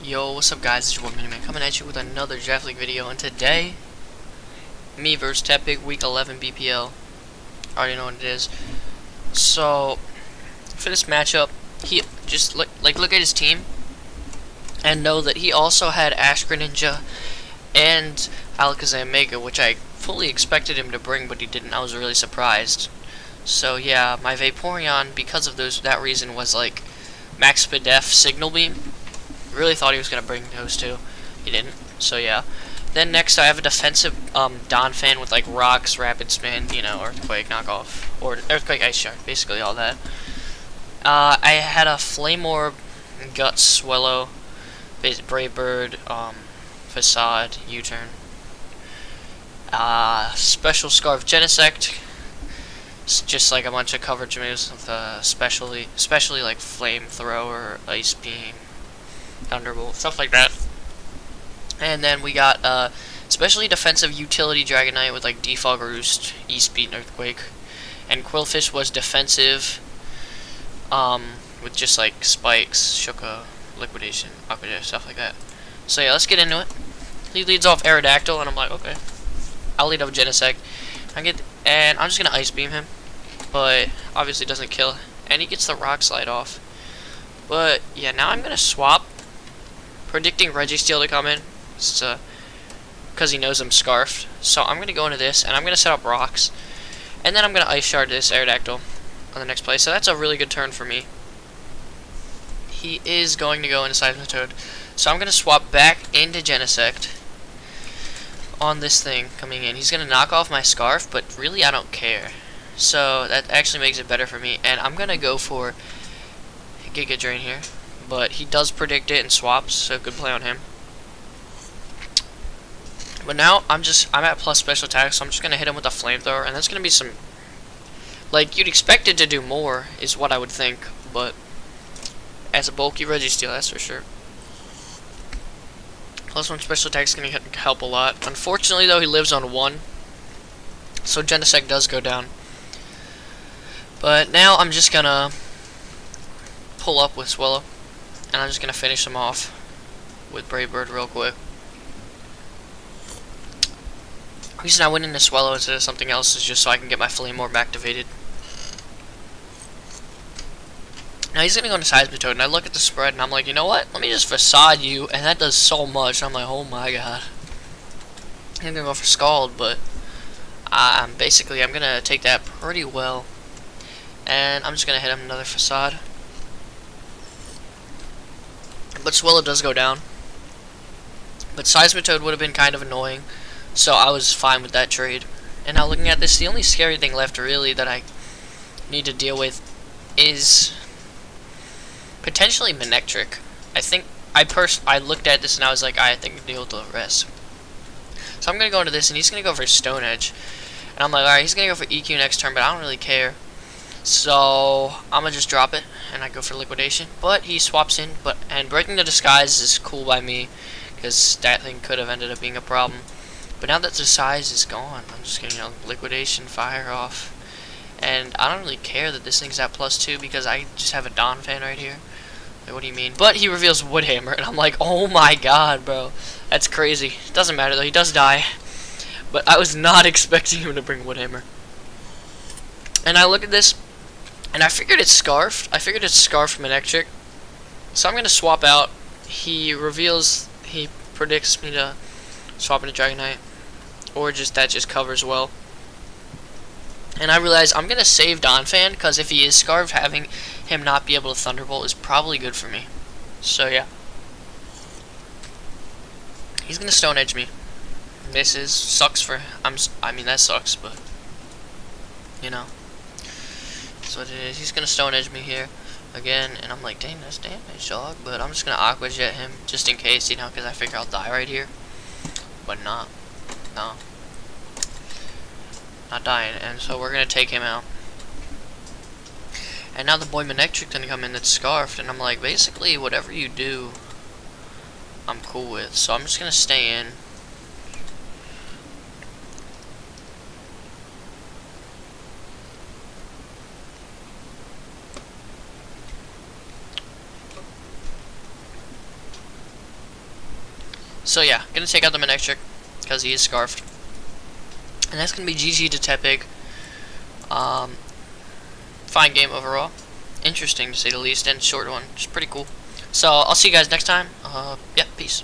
Yo, what's up guys, it's your boy Miniman coming at you with another Draft League video, and today, me versus Tepig Week 11 BPL. I already know what it is. So, for this matchup, he just look at his team, and know that he also had Ash Greninja and Alakazam Mega, which I fully expected him to bring, but he didn't. I was really surprised. So yeah, my Vaporeon, because of that reason, was like Max Spadef Signal Beam. Really thought he was going to bring those two. He didn't. So yeah. Then next I have a defensive Donphan with like Rocks, Rapid Spin, you know, Earthquake knockoff. Or Earthquake Ice Shard, basically all that. I had a Flame Orb, Gut Swallow, Brave Bird, Facade, U-Turn. Special Scarf Genesect. It's just like a bunch of coverage moves with especially like Flamethrower, Ice Beam, Thunderbolt, stuff like that. And then we got especially defensive utility Dragonite with like Defog Roost, E-Speed, and Earthquake. And Quillfish was defensive with just like Spikes, Shuka, Liquidation, Aqua Jet, stuff like that. So yeah, let's get into it. He leads off Aerodactyl, and I'm like, okay, I'll lead off Genesect. And I'm just gonna Ice Beam him, but obviously doesn't kill, and he gets the Rock Slide off. But yeah, now I'm gonna swap, predicting Registeel to come in, because he knows I'm Scarfed. So I'm gonna go into this, and I'm gonna set up Rocks, and then I'm gonna Ice Shard this Aerodactyl on the next play. So that's a really good turn for me. He is going to go into Seismitoad, so I'm gonna swap back into Genesect on this thing coming in. He's gonna knock off my Scarf, but really I don't care. So that actually makes it better for me, and I'm gonna go for Giga Drain here. But he does predict it and swaps, so good play on him. But now I'm at plus special attack, so I'm just gonna hit him with a Flamethrower, and that's gonna be some, like, you'd expect it to do more, is what I would think, but as a bulky Registeel, that's for sure. Plus one special attack is going to help a lot. Unfortunately, though, he lives on 1, so Genesect does go down. But now I'm just going to pull up with Swallow, and I'm just going to finish him off with Brave Bird real quick. The reason I went into Swallow instead of something else is just so I can get my Flame Orb activated. Now he's going to go into Seismitoad, and I look at the spread, and I'm like, you know what? Let me just Facade you, and that does so much. I'm like, oh my god. I'm going to go for Scald, but basically I'm going to take that pretty well. And I'm just going to hit him another Facade. But Swallow does go down. But Seismitoad would have been kind of annoying, so I was fine with that trade. And now looking at this, the only scary thing left really that I need to deal with is potentially Manectric. I think I looked at this and I was like, I think I can deal with the rest. So I'm gonna go into this, and he's gonna go for Stone Edge, and I'm like, alright, he's gonna go for EQ next turn, but I don't really care. So I'm gonna just drop it, and I go for Liquidation. But he swaps in, and Breaking the Disguise is cool by me, because that thing could have ended up being a problem. But now that the Disguise is gone, I'm just gonna, you know, Liquidation, fire off. And I don't really care that this thing's at +2, because I just have a Donphan right here. Like, what do you mean? But he reveals Woodhammer, and I'm like, oh my god, bro. That's crazy. Doesn't matter, though. He does die. But I was not expecting him to bring Woodhammer. And I look at this, and I figured it's Scarfed. I figured it's Scarfed Manectric. So I'm going to swap out. He predicts me to swap into Dragonite. Or that just covers well. And I realize I'm going to save Donphan, because if he is Scarfed, having him not be able to Thunderbolt is probably good for me. So yeah. He's going to Stone Edge me. Misses. Sucks for him. I mean, that sucks, but, you know. That's what it is. He's going to Stone Edge me here again, and I'm like, dang, that's damage, dog. But I'm just going to Aqua Jet him, just in case, you know, because I figure I'll die right here. But not. No. Not dying, and so we're gonna take him out. And now the boy Manectric gonna come in that's Scarfed, and I'm like, basically whatever you do, I'm cool with. So I'm just gonna stay in. So yeah, gonna take out the Manectric because he is scarfed. And that's gonna be GG to Tepig. Fine game overall. Interesting to say the least, and short one. Just pretty cool. So I'll see you guys next time. Yeah, peace.